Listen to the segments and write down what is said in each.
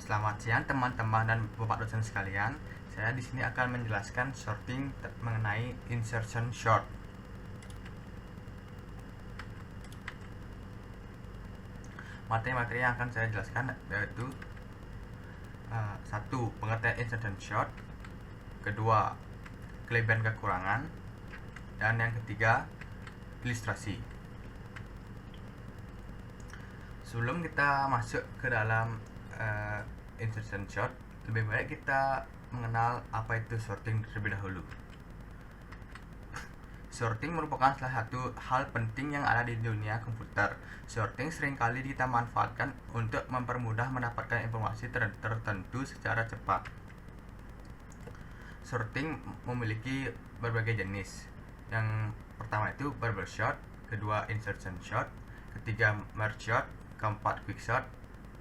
Selamat siang teman-teman dan Bapak dosen sekalian. Saya di sini akan menjelaskan sorting mengenai insertion sort. Materi-materi yang akan saya jelaskan yaitu 1. Pengertian insertion sort, kedua kelebihan kekurangan, dan yang ketiga ilustrasi. Sebelum kita masuk ke dalam insertion sort, lebih baik kita mengenal apa itu sorting terlebih dahulu. Sorting merupakan salah satu hal penting yang ada di dunia komputer. Sorting seringkali kita manfaatkan untuk mempermudah mendapatkan informasi tertentu secara cepat. Sorting memiliki berbagai jenis. Yang pertama itu bubble sort, kedua insertion sort, ketiga merge sort, keempat quick sort,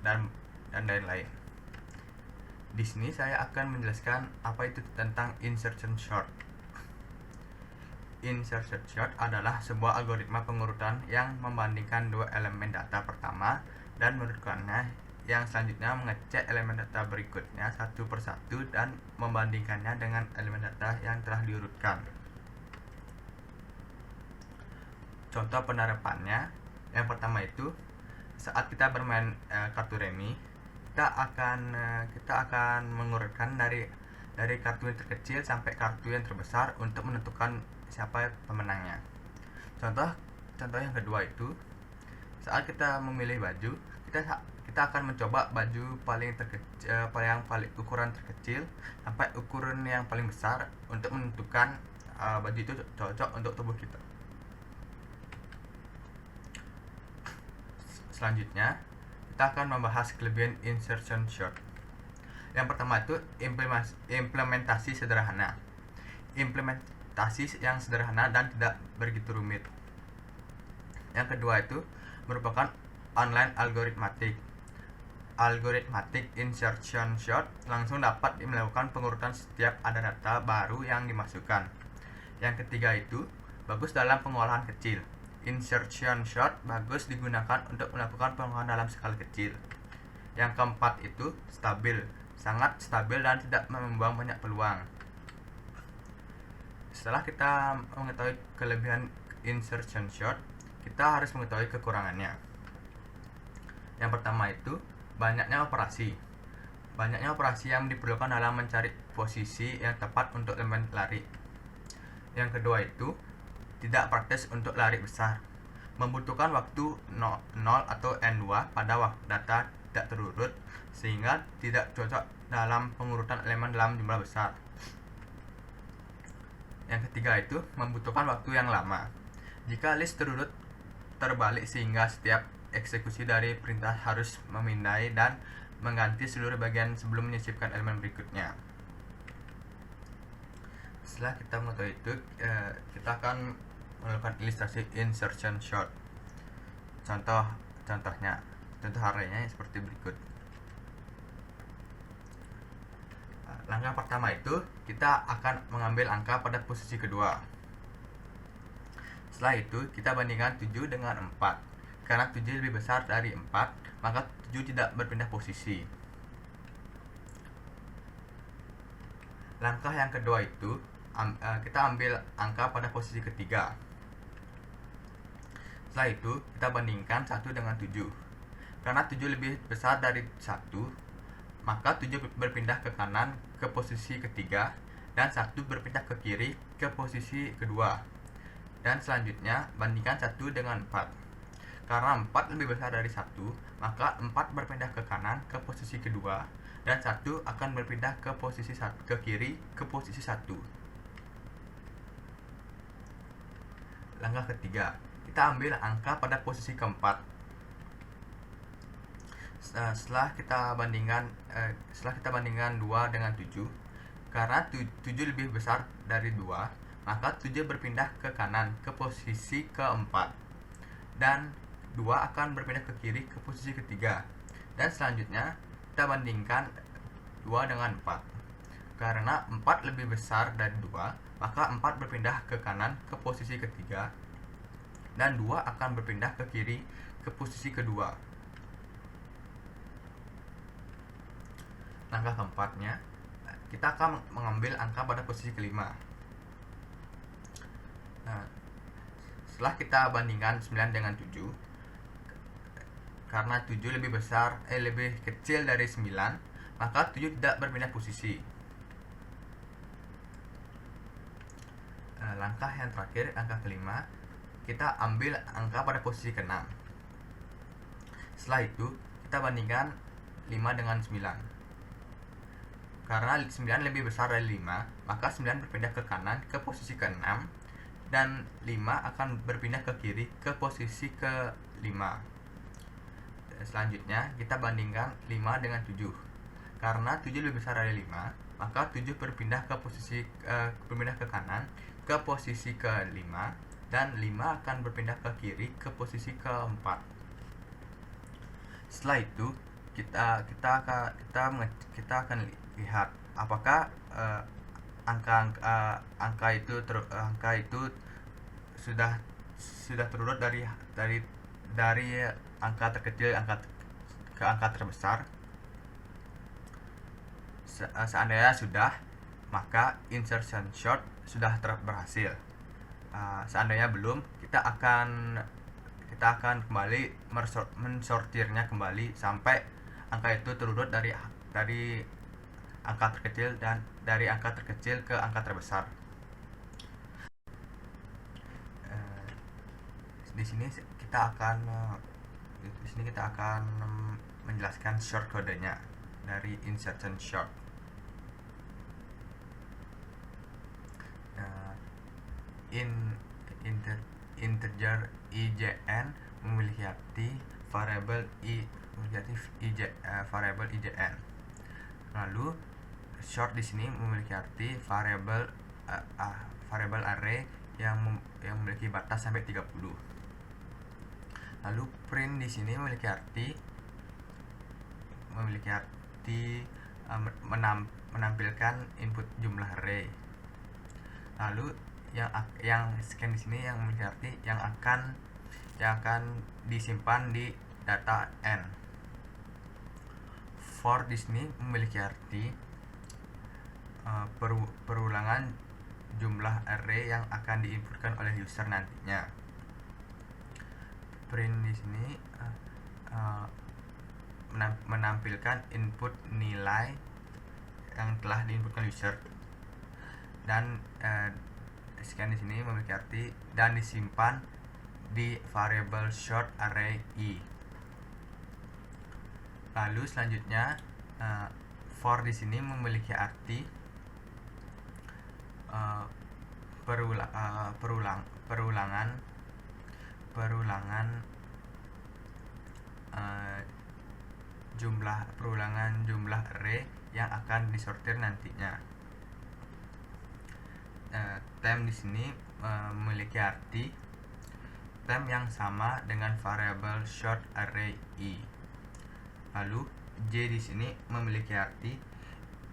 dan lain-lain. Di sini saya akan menjelaskan apa itu tentang insertion sort. Insertion sort adalah sebuah algoritma pengurutan yang membandingkan dua elemen data pertama dan menurutkannya yang selanjutnya mengecek elemen data berikutnya satu persatu dan membandingkannya dengan elemen data yang telah diurutkan. Contoh penerapannya, yang pertama itu saat kita bermain kartu remi, kita akan mengurutkan dari kartu yang terkecil sampai kartu yang terbesar untuk menentukan siapa pemenangnya. Contoh yang kedua itu saat kita memilih baju, kita akan mencoba baju paling ukuran terkecil sampai ukuran yang paling besar untuk menentukan baju itu cocok untuk tubuh kita. Selanjutnya kita akan membahas kelebihan insertion sort. Yang pertama itu implementasi sederhana. Implementasi yang sederhana dan tidak begitu rumit. Yang kedua itu merupakan online algoritmatik. Algoritmatic insertion sort langsung dapat melakukan pengurutan setiap ada data baru yang dimasukkan. Yang ketiga itu bagus dalam pengolahan kecil. Insertion sort bagus digunakan untuk melakukan pengolahan dalam skala kecil. Yang keempat itu stabil, sangat stabil dan tidak membuang banyak peluang. Setelah kita mengetahui kelebihan insertion sort, kita harus mengetahui kekurangannya. Yang pertama itu banyaknya operasi. Banyaknya operasi yang diperlukan dalam mencari posisi yang tepat untuk elemen lari. Yang kedua itu tidak praktis untuk lari besar. Membutuhkan waktu 0 atau N2 pada data tidak terurut sehingga tidak cocok dalam pengurutan elemen dalam jumlah besar. Yang ketiga itu membutuhkan waktu yang lama. Jika list terurut terbalik sehingga setiap eksekusi dari perintah harus memindai dan mengganti seluruh bagian sebelum menyisipkan elemen berikutnya. Setelah kita mengetahui itu, kita akan melakukan ilustrasi insertion sort. Contoh arraynya seperti berikut. Langkah pertama itu kita akan mengambil angka pada posisi kedua. Setelah itu kita bandingkan 7 dengan 4. Karena 7 lebih besar dari 4, maka 7 tidak berpindah posisi. Langkah yang kedua itu kita ambil angka pada posisi ketiga. Setelah itu kita bandingkan 1 dengan 7. Karena 7 lebih besar dari 1, maka 7 berpindah ke kanan ke posisi ketiga dan 1 berpindah ke kiri ke posisi kedua. Dan selanjutnya bandingkan 1 dengan 4. Karena 4 lebih besar dari 1, maka 4 berpindah ke kanan ke posisi kedua dan 1 akan berpindah ke posisi ke kiri ke posisi 1. Langkah ketiga, kita ambil angka pada posisi keempat. Setelah kita bandingkan 2 dengan 7, karena 7 lebih besar dari 2, maka 7 berpindah ke kanan ke posisi keempat dan 2 akan berpindah ke kiri ke posisi ketiga. Dan selanjutnya kita bandingkan 2 dengan 4. Karena 4 lebih besar dari 2, maka 4 berpindah ke kanan ke posisi ketiga dan 2 akan berpindah ke kiri ke posisi kedua. langkah keempatnya, kita akan mengambil angka pada posisi kelima. Nah, setelah kita bandingkan 9 dengan 7, karena 7 lebih kecil dari 9, maka 7 tidak berpindah posisi. Langkah yang terakhir, angka kelima, kita ambil angka pada posisi ke-6. Setelah itu, kita bandingkan 5 dengan 9. Karena 9 lebih besar dari 5, maka 9 berpindah ke kanan ke posisi ke-6, dan 5 akan berpindah ke kiri ke posisi ke-5. Selanjutnya, kita bandingkan 5 dengan 7. Karena 7 lebih besar dari 5, maka 7 berpindah ke kanan ke posisi ke-5, dan 5 akan berpindah ke kiri ke posisi ke-4. Setelah itu, kita akan lihat apakah angka itu sudah terurut dari angka terkecil ke angka terbesar. Seandainya sudah, maka insertion sort sudah berhasil. Seandainya belum, kita akan kembali mensortirnya kembali sampai angka itu terurut dari angka terkecil dan dari angka terkecil ke angka terbesar. Di sini kita akan menjelaskan short kodenya dari insertion short. Integer IJN memiliki arti variabel IJN. Lalu short di sini memiliki arti variabel array yang memiliki batas sampai 30. Lalu print di sini memiliki arti menampilkan input jumlah array. Lalu yang scan di sini yang memiliki arti yang akan disimpan di data n. For di sini memiliki arti perulangan jumlah array yang akan diinputkan oleh user nantinya. Print di sini menampilkan input nilai yang telah diinputkan user, dan scan di sini memiliki arti dan disimpan di variable short array i. Lalu selanjutnya for di sini memiliki arti perulangan jumlah array yang akan disortir nantinya. Temp di sini memiliki arti temp yang sama dengan variable short array i. Lalu J di sini memiliki arti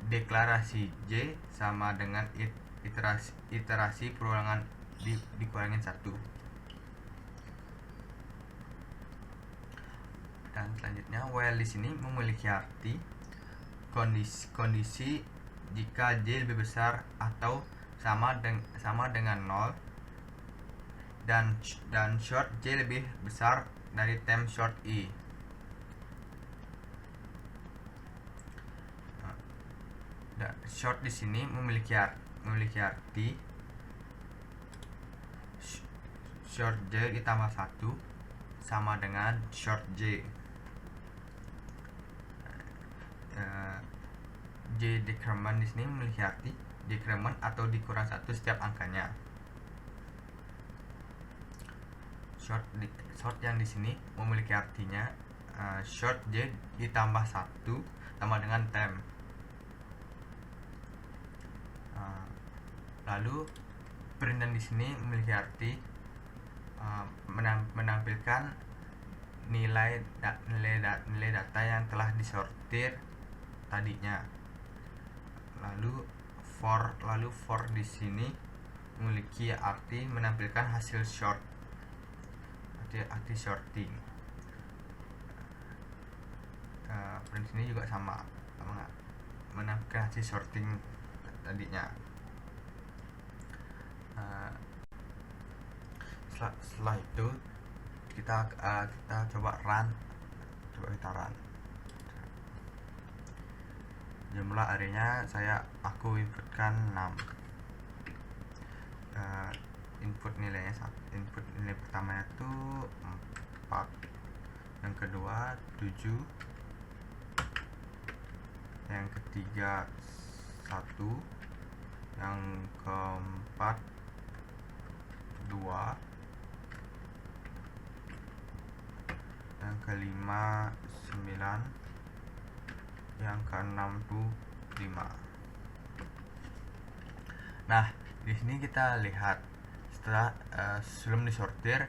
deklarasi J sama dengan iterasi perulangan dikurangin 1. Dan selanjutnya while di sini memiliki arti kondisi jika J lebih besar atau sama dengan 0 dan short J lebih besar dari temp short i. Short di sini memiliki arti short J ditambah 1 sama dengan short J. J decrement di sini memiliki arti decrement atau dikurang 1 setiap angkanya. Short yang di sini memiliki artinya short J ditambah 1 sama dengan temp. Lalu print di sini memiliki arti menampilkan nilai data yang telah disortir tadinya. Lalu for di sini memiliki arti menampilkan hasil short, arti sorting. Print sini juga sama. menampilkan hasil sorting tadinya. Setelah itu kita coba kita run. Jumlah arraynya aku inputkan 6. Input nilai pertamanya itu 4, yang kedua 7, yang ketiga 1, yang keempat 2, yang kelima 9, yang keenam tuh 5. Nah, di sini kita lihat setelah sebelum disortir,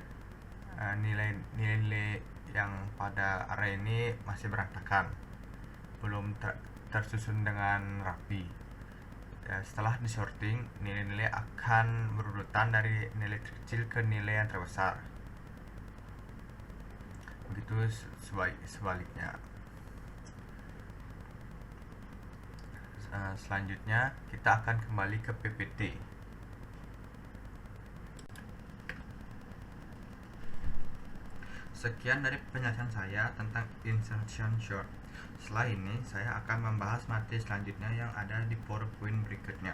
nilai-nilai yang pada array ini masih berantakan, belum tersusun dengan rapi. Setelah disorting, nilai-nilai akan berurutan dari nilai terkecil ke nilai yang terbesar. Begitu sebaliknya. Selanjutnya kita akan kembali ke PPT. Sekian dari penjelasan saya tentang insertion sort. Setelah ini saya akan membahas materi selanjutnya yang ada di PowerPoint berikutnya.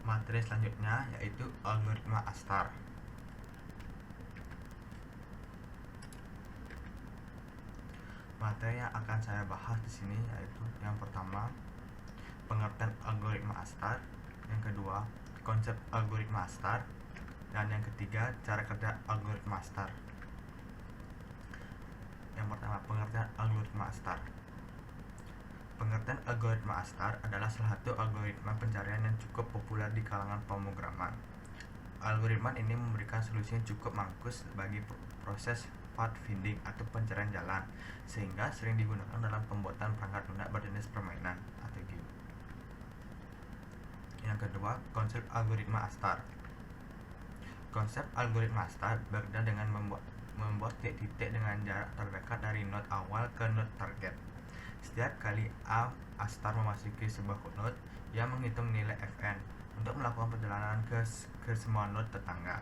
Materi selanjutnya yaitu algoritma Astar. Materi yang akan saya bahas di sini yaitu yang pertama, pengertian algoritma Astar, yang kedua, konsep algoritma Astar, dan yang ketiga, cara kerja algoritma Astar. Yang pertama, pengertian algoritma Astar. Pengertian algoritma Astar adalah salah satu algoritma pencarian yang cukup populer di kalangan pemrograman. Algoritma ini memberikan solusi yang cukup mampus bagi proses path finding atau pencarian jalan, sehingga sering digunakan dalam pembuatan perangkat lunak berjenis permainan atau game. Yang kedua, konsep algoritma Astar. Konsep algoritma Astar bekerja dengan membuat titik-titik dengan jarak terdekat dari node awal ke node target. Setiap kali Astar memasuki sebuah node, ia menghitung nilai Fn untuk melakukan perjalanan ke semua node tetangga,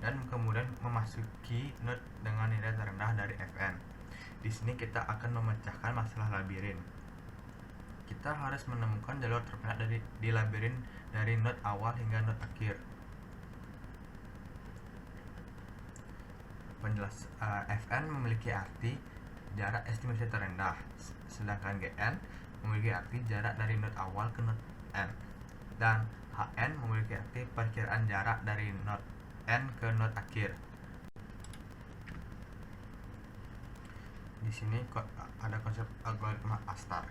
dan kemudian memasuki node dengan nilai terendah dari Fn. Di sini kita akan memecahkan masalah labirin. Kita harus menemukan jalur terpendek di labirin dari node awal hingga node akhir. Fn memiliki arti jarak estimasi terendah, sedangkan Gn memiliki arti jarak dari node awal ke node n, dan Hn memiliki arti perkiraan jarak dari node n ke node akhir. Di sini ada konsep algoritma Astar.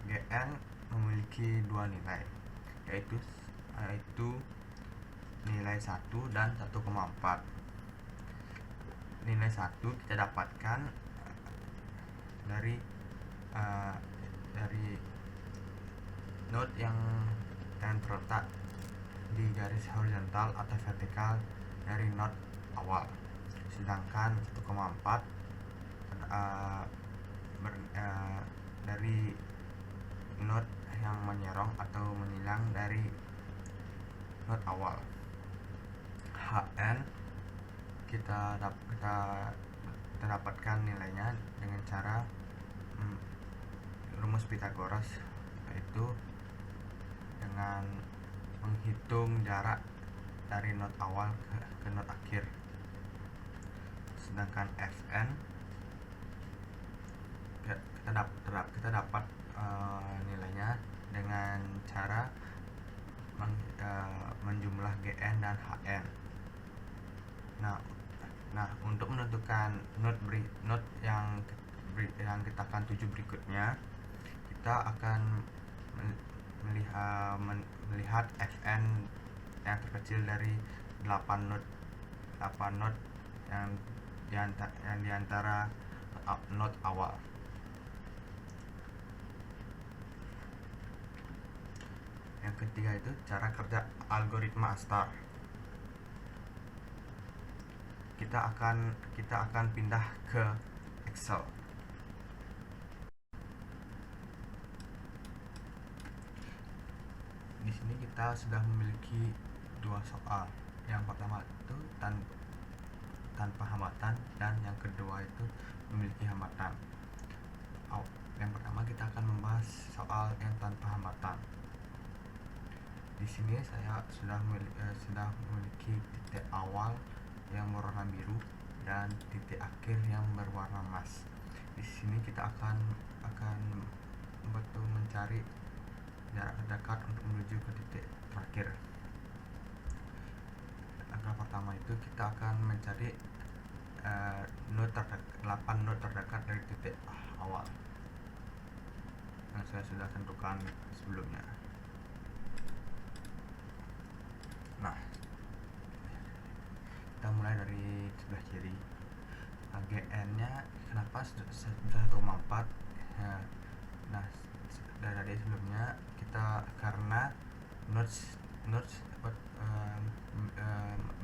Gn memiliki dua nilai, yaitu nilai 1 dan 1,4. Nilai 1 kita dapatkan dari node yang terletak di garis horizontal atau vertikal dari node awal, sedangkan 1,4 dari node yang menyerong atau menyilang dari node awal. Hn kita dapatkan nilainya dengan cara rumus Pythagoras, yaitu dengan menghitung jarak dari node awal ke node akhir. Sedangkan Fn kita dapat nilainya dengan cara menjumlah Gn dan Hn. Nah, untuk menentukan node yang kita akan tuju berikutnya, kita akan melihat Fn yang terkecil dari 8 node yang diantara node awal. Yang ketiga itu cara kerja algoritma Astar. kita akan pindah ke Excel. Di sini kita sudah memiliki dua soal. Yang pertama itu tanpa hambatan, dan yang kedua itu memiliki hambatan. Yang pertama kita akan membahas soal yang tanpa hambatan. Di sini saya sudah memiliki titik awal yang berwarna biru dan titik akhir yang berwarna emas. Di sini kita akan betul mencari jarak terdekat untuk menuju ke titik terakhir. Langkah pertama itu kita akan mencari 8 node terdekat dari titik awal yang saya sudah tentukan sebelumnya. Nah, kita mulai dari sebelah kiri. GN nya kenapa sudah 1,4? Nah, dari sebelumnya kita karena nodes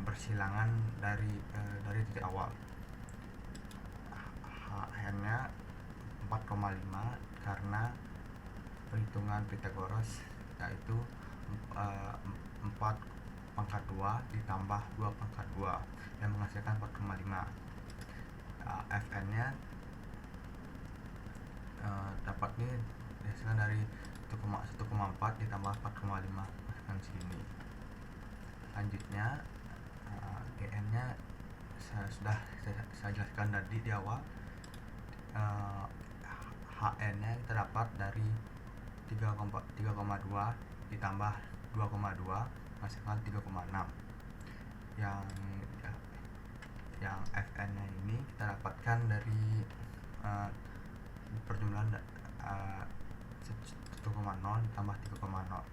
bersilangan dari titik awal. HN nya 4,5 karena perhitungan Pythagoras, yaitu 4 pangkat 2 ditambah 2 pangkat 2 yang menghasilkan 4,5. Fn nya dapat nih dihasilkan dari 1,4 ditambah 4,5 menghasilkan segini. Selanjutnya GN nya sudah saya jelaskan tadi di awal. HN nya kita dapat dari 3,2 ditambah 2,2 menghasilkan 3,6. Yang Fn nya ini kita dapatkan dari perjumlahan 1,0 ditambah 3,6.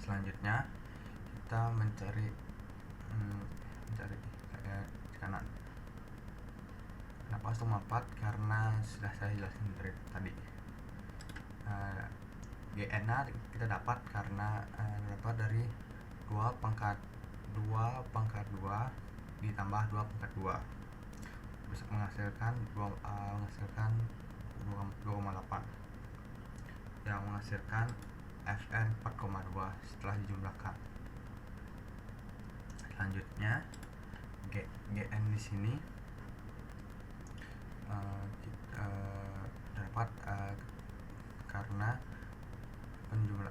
Selanjutnya kita mencari kanan. Kenapa 1,4? Karena sudah saya jelaskan dari tadi. GN nya kita dapat karena dapat dari 2 pangkat 2 ditambah 2 pangkat 2 bisa menghasilkan 2,8 yang menghasilkan Fn 4,2 setelah dijumlahkan. Selanjutnya GN di sini kita dapat karena penjumlah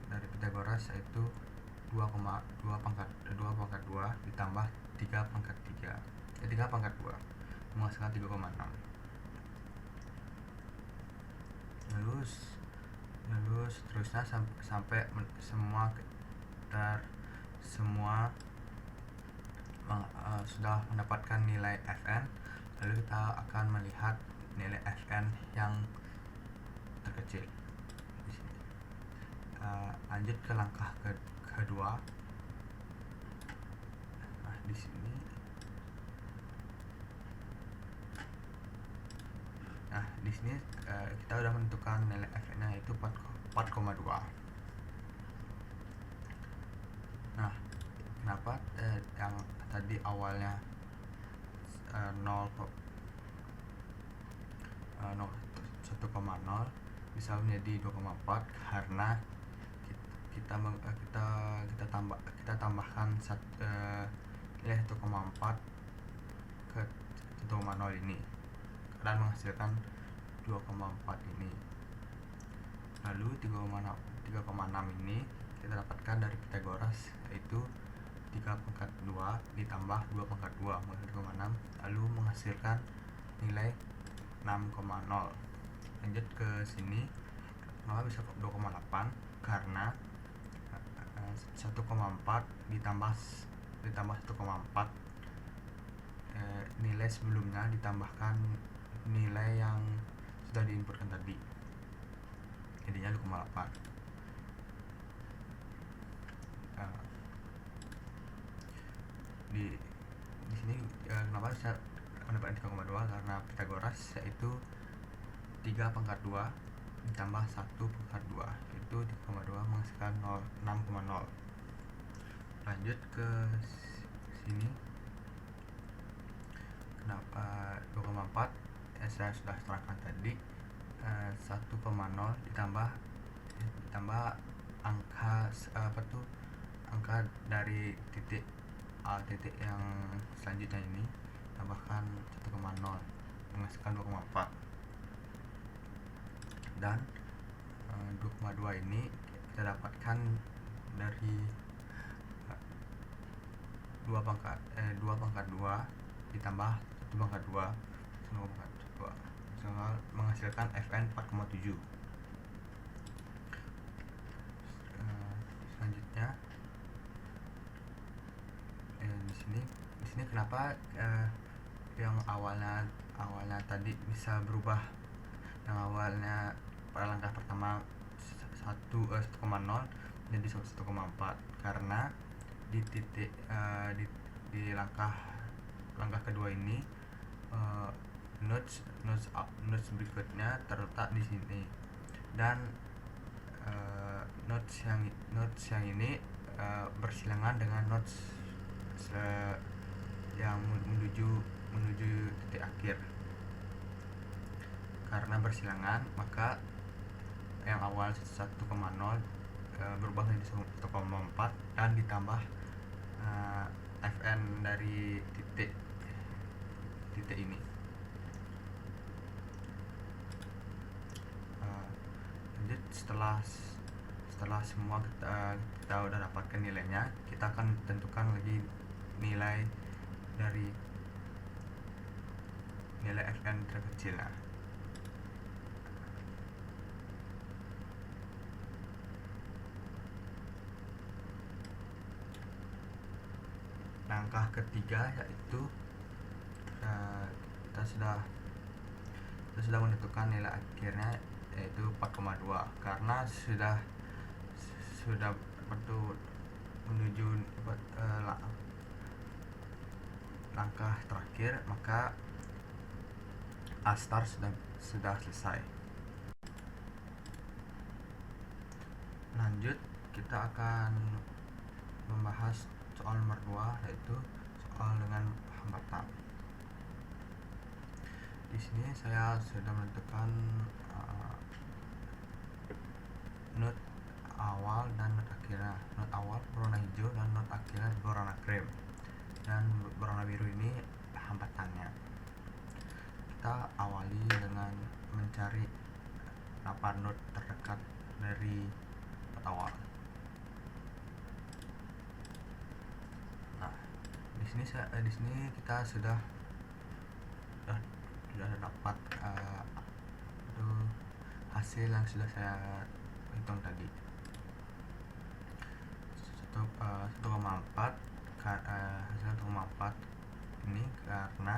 dari Pythagoras, yaitu 2 pangkat 2 ditambah 3 pangkat 2 menghasilkan 3,6. Lalu seterusnya sampai semua sudah mendapatkan nilai Fn. Lalu kita akan melihat nilai Fn yang terkecil. Lanjut ke langkah kedua. Nah, di sini kita sudah menentukan nilai Fn nya yaitu 4,2. Nah, kenapa yang tadi awalnya 1,0 bisa menjadi 2,4? Karena kita tambahkan nilai 1,4 ke 1,0 ini dan menghasilkan 2,4 ini. Lalu 3,6 ini kita dapatkan dari Pythagoras, yaitu 3 pangkat 2 ditambah 2 pangkat 2 menghasilkan 3,6, lalu menghasilkan nilai 6,0. Lanjut ke sini, kenapa bisa 2,8? Karena 1,4 ditambah 1,4 nilai sebelumnya ditambahkan nilai yang sudah diinputkan tadi, jadinya 2,8. Di sini kenapa saya mendapatkan 3,2? Karena Pythagoras, yaitu 3 pangkat 2 ditambah 1 pangkat 2, yaitu 3,2 menghasilkan 6,0. Lanjut ke sini kenapa 2,4 saya sudah terangkan tadi. 1,0 ditambah angka angka dari titik titik yang selanjutnya ini, tambahkan 1,0 menghasilkan 2,4, dan 2,2 ini kita dapatkan dari 2 pangkat 2 ditambah 1 pangkat 2 menghasilkan Fn 4,7. Selanjutnya di sini kenapa yang awalnya tadi bisa berubah, yang awalnya pada langkah pertama 1,0 jadi 1,4, karena di titik di langkah kedua ini notes berikutnya terletak di sini, dan notes yang ini bersilangan dengan notes yang menuju titik akhir. Karena bersilangan, maka yang awal 1,0 berubah menjadi 1,4 dan ditambah Fn dari titik ini. Lanjut, setelah semua kita udah dapatkan nilainya, kita akan tentukan lagi nilai dari nilai Fn terkecil. Langkah ketiga yaitu kita sudah menentukan nilai akhirnya, yaitu 4,2, karena sudah menuju langkah terakhir, maka A-star sudah selesai. Lanjut, kita akan membahas soal nomor 2, yaitu soal dengan hambatan. Di sini saya sudah menentukan not awal dan not akhirnya. Not awal berwarna hijau dan not akhirnya berwarna krem, dan berwarna biru ini hambatannya. Kita awali dengan mencari 8 not terdekat dari not awal. Nah, di sini kita sudah dapat hasil yang sudah saya hitung tadi. 1,4 hasil 1,4 ini karena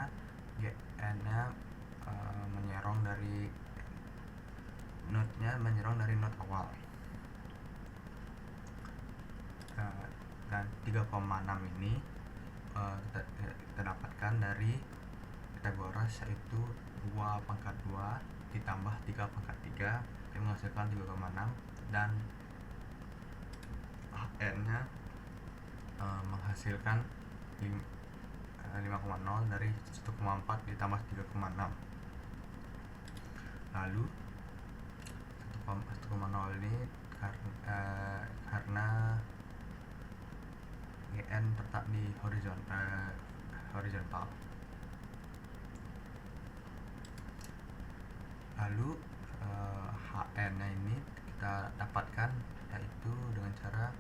GN nya menyerong dari not awal, dan 3,6 ini kita dapatkan dari Pythagoras, yaitu 2 pangkat 2 ditambah 3 pangkat 3 yang menghasilkan 3,6, dan N nya menghasilkan 5,0 dari 1,4 ditambah 3,6. Lalu 1,0 ini karena GN terletak di horizontal. Lalu HN nya ini kita dapatkan yaitu dengan cara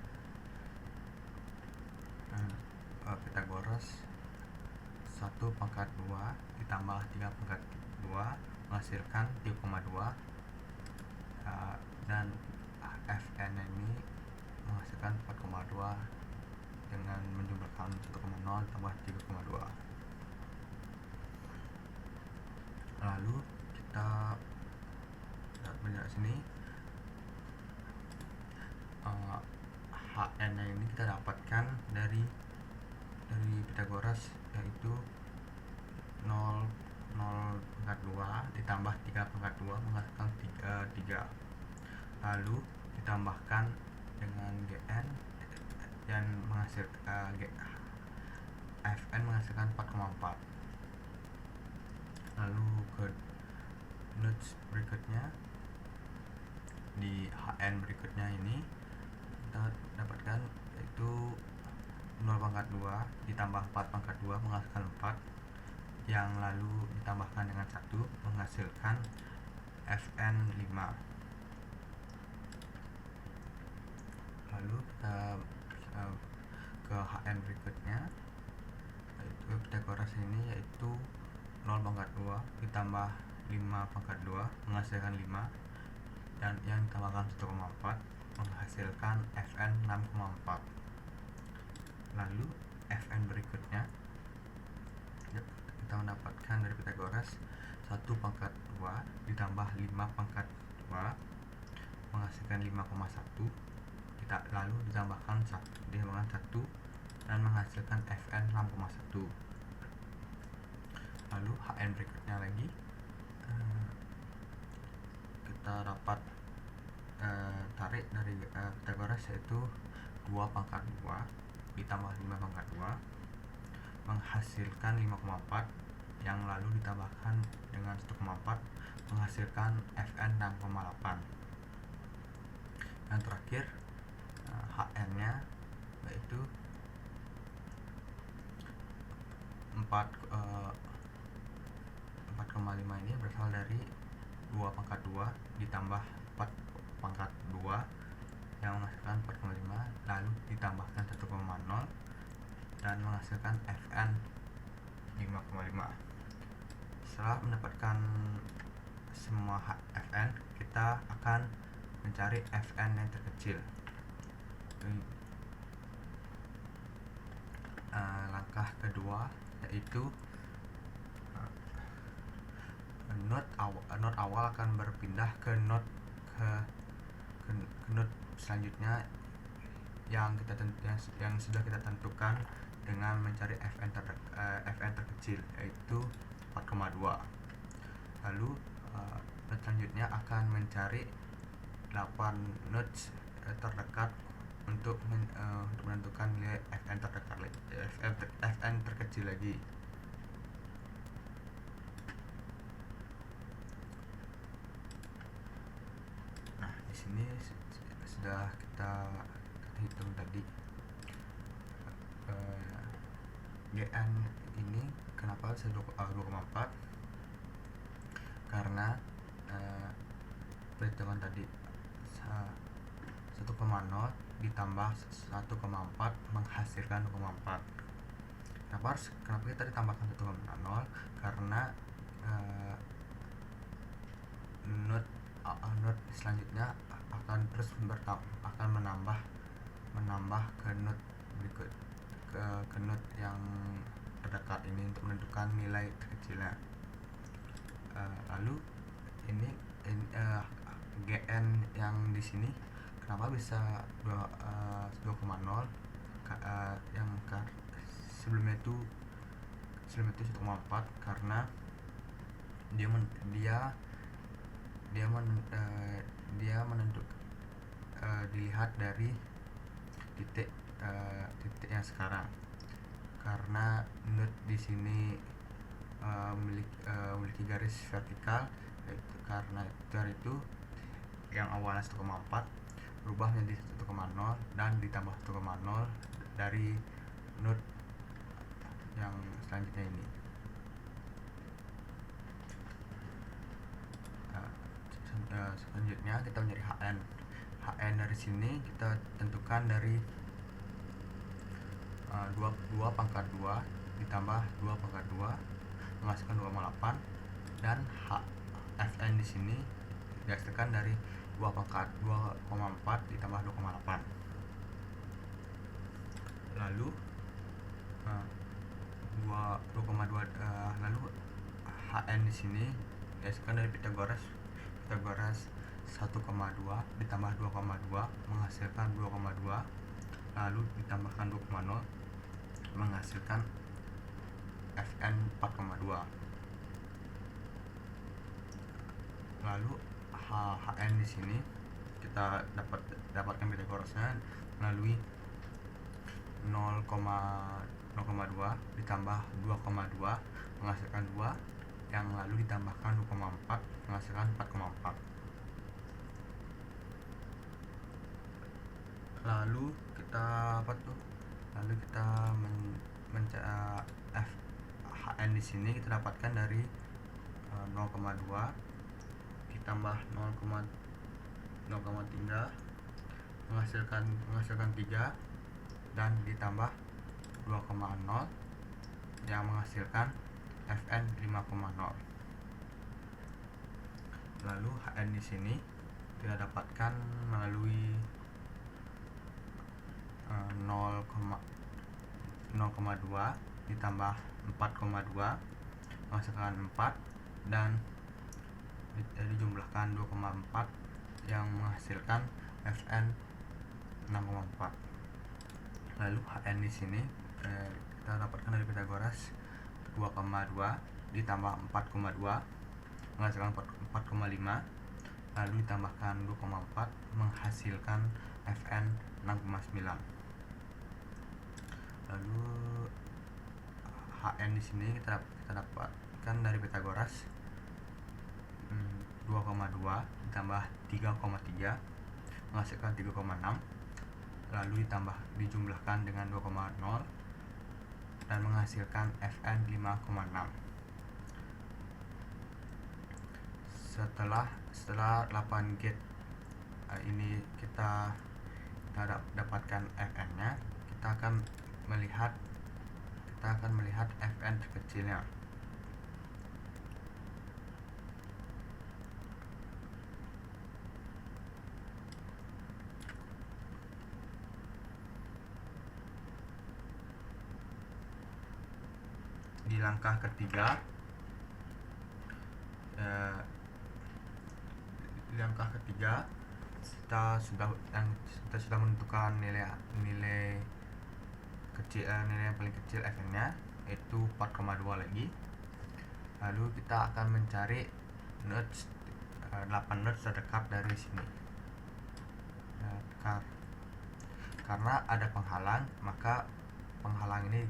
Pythagoras 1 pangkat 2 ditambah 3 pangkat 2 menghasilkan 3,2, dan Fn ini menghasilkan 4,2 dengan menjumlahkan 1,0 tambah 3,2. Lalu kita lihat sini, HN ini kita dapatkan dari Pythagoras, yaitu 0 pangkat 2 ditambah 3 pangkat 2 menghasilkan 3. Lalu ditambahkan dengan GN dan menghasilkan Fn menghasilkan 4,4. Lalu ke notes berikutnya, di Hn berikutnya ini kita dapatkan yaitu 0/2 ditambah 4/2 menghasilkan 4, yang lalu ditambahkan dengan 1 menghasilkan Fn 5. Lalu kita ke Hn berikutnya, yaitu Pythagoras ini yaitu 0/2 ditambah 5/2 menghasilkan 5, dan yang ditambahkan 1,4 menghasilkan Fn 6,4. Lalu Fn berikutnya kita mendapatkan dari Pythagoras 1/2 ditambah 5/2 menghasilkan 5,1, kita lalu ditambahkan 1 dan menghasilkan Fn 6,1. Lalu Hn berikutnya lagi, kita dapat tarik dari Pythagoras yaitu 2/2 ditambah 5/2 menghasilkan 5,4, yang lalu ditambahkan dengan 1,4 menghasilkan Fn 6,8. Yang terakhir Hn nya yaitu 4,5 ini berasal dari 2/2 ditambah 4/2 yang menghasilkan 4,5, lalu ditambahkan 1,0 dan menghasilkan Fn 5,5. Setelah mendapatkan semua Fn, kita akan mencari Fn yang terkecil. Langkah kedua yaitu not awal akan berpindah ke not selanjutnya yang sudah kita tentukan dengan mencari Fn terkecil yaitu 4,2. Lalu not selanjutnya akan mencari 8 not terdekat untuk menentukan nilai Fn terkecil lagi. Nah, di sini sudah kita hitung tadi Gn ini kenapa bisa 2,4, karena perhitungan tadi 1,0 ditambah 1,4 menghasilkan 2,4. Kenapa kita ditambahkan 1,0? Karena not selanjutnya akan terus akan menambah ke not berikut, ke not yang terdekat ini untuk menentukan nilai terkecilnya. Lalu ini Gn yang di sini kenapa bisa 2,0? Yang sebelumnya itu 1,4, karena dia menentukan dilihat dari titik yang sekarang, karena not di sini memiliki garis vertikal, yaitu karena dari itu yang awalnya 1,4 berubah menjadi 1,0 dan ditambah 1,0 dari not yang selanjutnya ini. Selanjutnya kita mencari Hn. Hn dari sini kita tentukan dari 2/2 ditambah 2/2 menghasilkan 2,8, dan Fn di sini dihasilkan dari 2,4 ditambah 2,8. Lalu 2,2 lalu Hn di sini dihasilkan dari Pythagoras 1,2 ditambah 2,2 menghasilkan 2,2, lalu ditambahkan 2,0 menghasilkan Fn 4,2. Lalu Hn di sini kita dapatkan Pythagorasnya melalui 0,2 0,2 ditambah 2,2 menghasilkan 2, yang lalu ditambahkan 2,4 menghasilkan 4,4. Lalu kita Hn di sini kita dapatkan dari 0,2 ditambah 0,3 menghasilkan 3 dan ditambah 2,0 yang menghasilkan Fn 5,0. Lalu Hn di sini kita dapatkan melalui 0,2 ditambah 4,2 menghasilkan 4 dan dijumlahkan 2,4 yang menghasilkan Fn 6,4. Lalu Hn di sini kita dapatkan dari Pythagoras 2,2 ditambah 4,2 menghasilkan 4,5, lalu ditambahkan 2,4 menghasilkan Fn 6,9. Lalu Hn di sini kita dapatkan dari Pythagoras 2,2 ditambah 3,3 menghasilkan 3,6, lalu dijumlahkan dengan 2,0 dan menghasilkan Fn 5,6. Setelah 8 gate ini kita dapatkan Fn nya, kita akan melihat Fn terkecilnya. Di langkah ketiga kita sudah menentukan nilai yang paling kecil Fn nya, yaitu 4,2 lagi. Lalu kita akan mencari 8 nodes terdekat dari sini. Karena ada penghalang, maka penghalang ini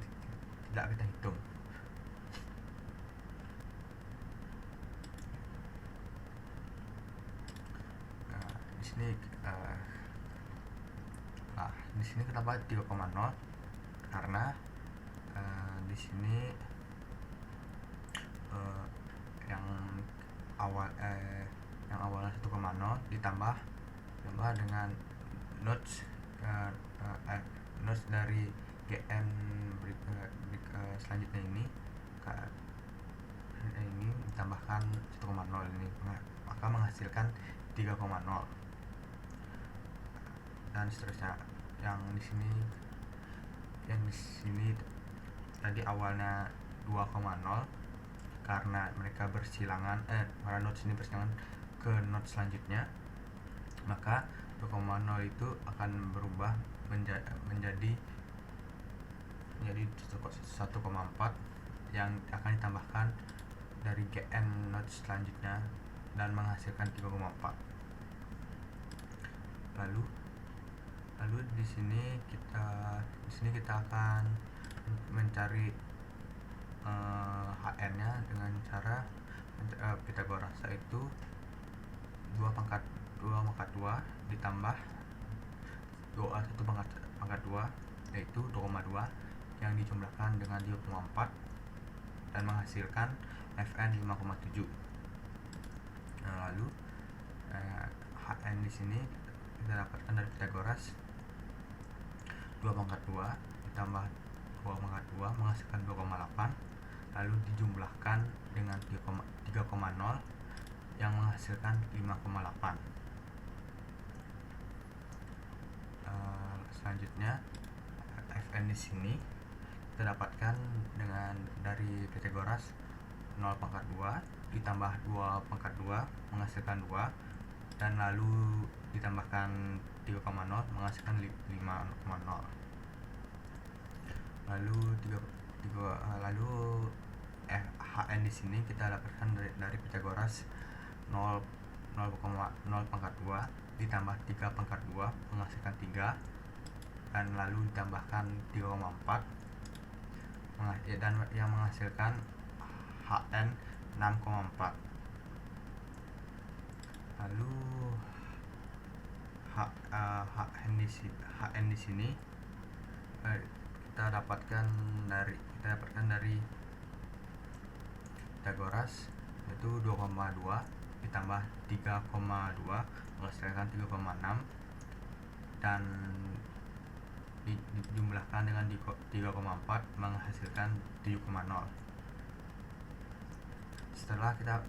tidak kita hitung. Di sini kenapa 3,0? Karena di sini yang awalnya 1,0 ditambah dengan nodes dari Gn selanjutnya ini ditambahkan 1,0 ini, maka menghasilkan 3,0 dan seterusnya. Yang di sini tadi awalnya 2,0 karena mereka bersilangan para nodes ini bersilangan ke node selanjutnya, maka 2,0 itu akan berubah menjadi 1,4 yang akan ditambahkan dari Gn node selanjutnya dan menghasilkan 3,4. Lalu di sini kita akan mencari Hn nya dengan cara Pythagoras, yaitu 2 pangkat 2 ditambah 1 pangkat 2 yaitu 2,2 yang dijumlahkan dengan 3,4 dan menghasilkan Fn 5,7. Lalu Hn di sini kita dapatkan dari Pythagoras 2 pangkat 2 ditambah 2 pangkat 2 menghasilkan 2,8, lalu dijumlahkan dengan 3,0 yang menghasilkan 5,8. Selanjutnya Fn di sini kita dapatkan dari Pythagoras 0 pangkat 2 ditambah 2 pangkat 2 menghasilkan 2 dan lalu ditambahkan 3,0 menghasilkan 5,0. Lalu Hn di sini kita dapatkan dari Pythagoras 0 pangkat 2 ditambah 3 pangkat 2 menghasilkan 3 dan lalu ditambahkan 3,4 dan yang menghasilkan HN 6,4. Lalu HN di sini kita dapatkan dari Pythagoras, yaitu 2,2 ditambah 3,2 menghasilkan 3,6, dan dijumlahkan dengan 3,4 menghasilkan 7,0. Setelah kita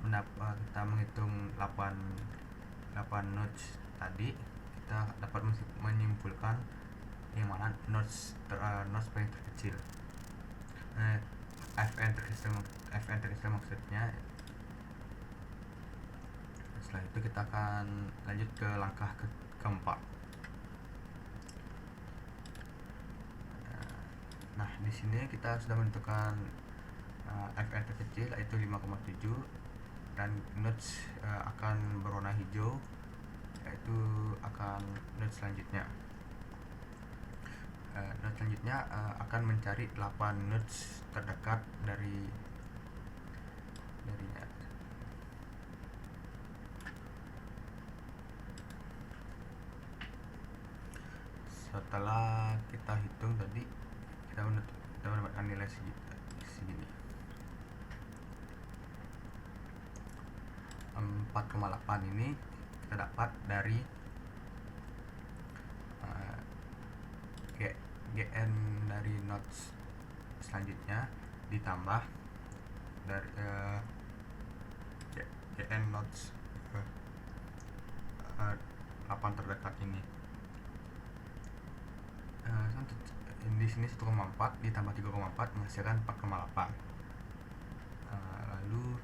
menghitung 8 notes tadi, kita dapat menyimpulkan yang mana notes paling terkecil. Fn terkecil maksudnya. Setelah itu kita akan lanjut ke langkah keempat. Nah, di sini kita sudah menentukan Fn terkecil yaitu 5,7, dan notes akan berwarna hijau, yaitu akan notes selanjutnya. Notes selanjutnya akan mencari 8 notes terdekat darinya. Setelah kita hitung tadi, kita mendapatkan nilai segini. 4,8 ini kita dapat dari GN dari notes selanjutnya ditambah dari GN notes 8 terdekat ini. Di sini 1,4 ditambah 3,4 menghasilkan 4,8. Lalu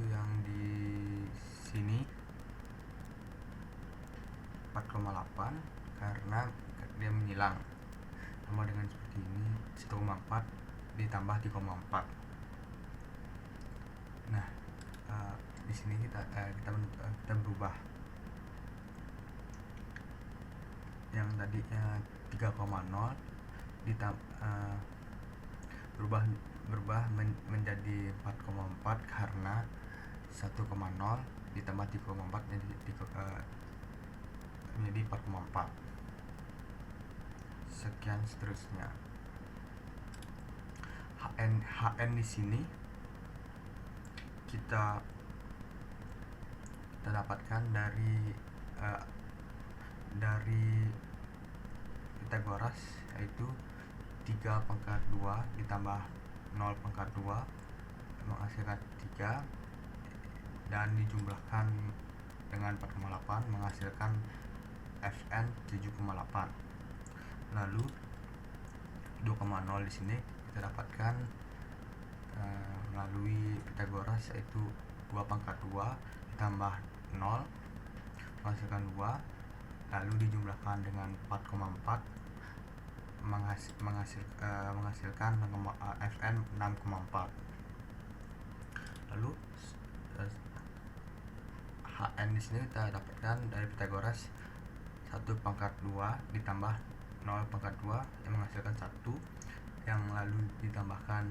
yang di sini 4,8 karena dia menghilang, sama dengan seperti ini, 1,4 ditambah 3,4. Nah, di sini kita berubah yang tadinya 3,0 berubah menjadi 4,4 karena 1,0 ditambah 3,4 menjadi 4,4. Sekian seterusnya. HN di sini kita dapatkan dari Pythagoras, yaitu 3/2 ditambah 0/2 menghasilkan 3, dan dijumlahkan dengan 4,8 menghasilkan Fn 7,8. Lalu 2,0 di sini kita dapatkan melalui Pythagoras, yaitu 2/2 ditambah 0 menghasilkan 2, lalu dijumlahkan dengan 4,4 menghasilkan Fn 6,4. Lalu HN di sini kita dapatkan dari Pythagoras 1/2 ditambah 0/2 yang menghasilkan 1, yang lalu ditambahkan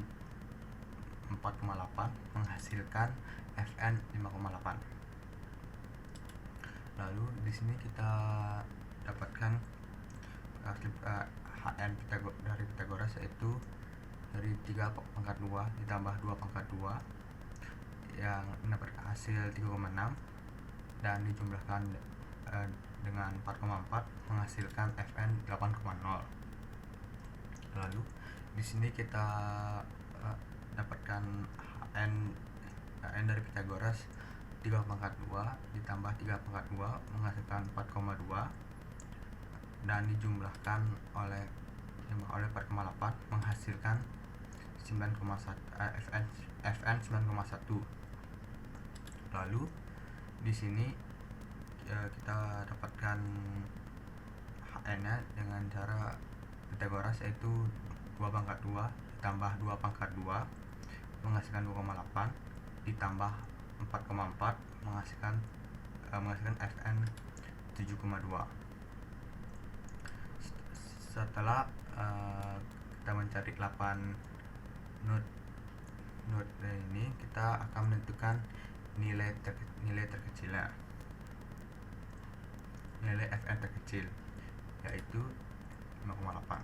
4,8 menghasilkan Fn 5,8. Lalu di sini kita dapatkan HN dari Pythagoras, yaitu dari 3/2 ditambah 2/2 yang mendapat hasil 3,6, dan dijumlahkan dengan 4,4 menghasilkan Fn 8,0. Lalu di sini kita dapatkan HN dari Pythagoras 3/2 ditambah 3/2 menghasilkan 4,2, dan dijumlahkan oleh 4,8 menghasilkan 9,1 Fn 9,1. Lalu di sini kita dapatkan HN-nya dengan cara Pythagoras, yaitu 2/2 ditambah 2/2 menghasilkan 2,8 ditambah 4,4 menghasilkan Fn 7,2. Setelah kita mencari 8 node ini, kita akan menentukan nilai terkecilnya, nilai Fn terkecil, yaitu 5,8.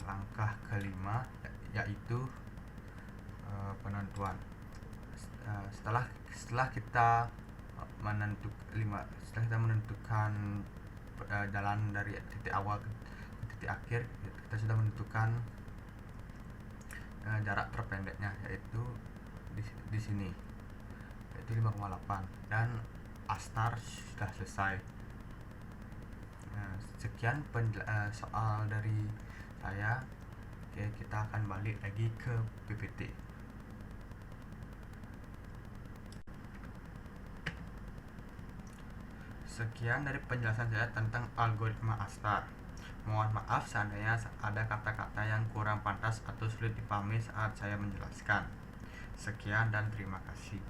Langkah kelima yaitu penentuan. Setelah kita menentukan jalan dari titik awal ke titik akhir, kita sudah menentukan jarak terpendeknya, yaitu di sini, yaitu 5,8, dan astar sudah selesai. Sekian soal dari saya. Oke, kita akan balik lagi ke PPT. Sekian dari penjelasan saya tentang algoritma astar. Mohon maaf seandainya ada kata-kata yang kurang pantas atau sulit dipahami saat saya menjelaskan. Sekian dan terima kasih.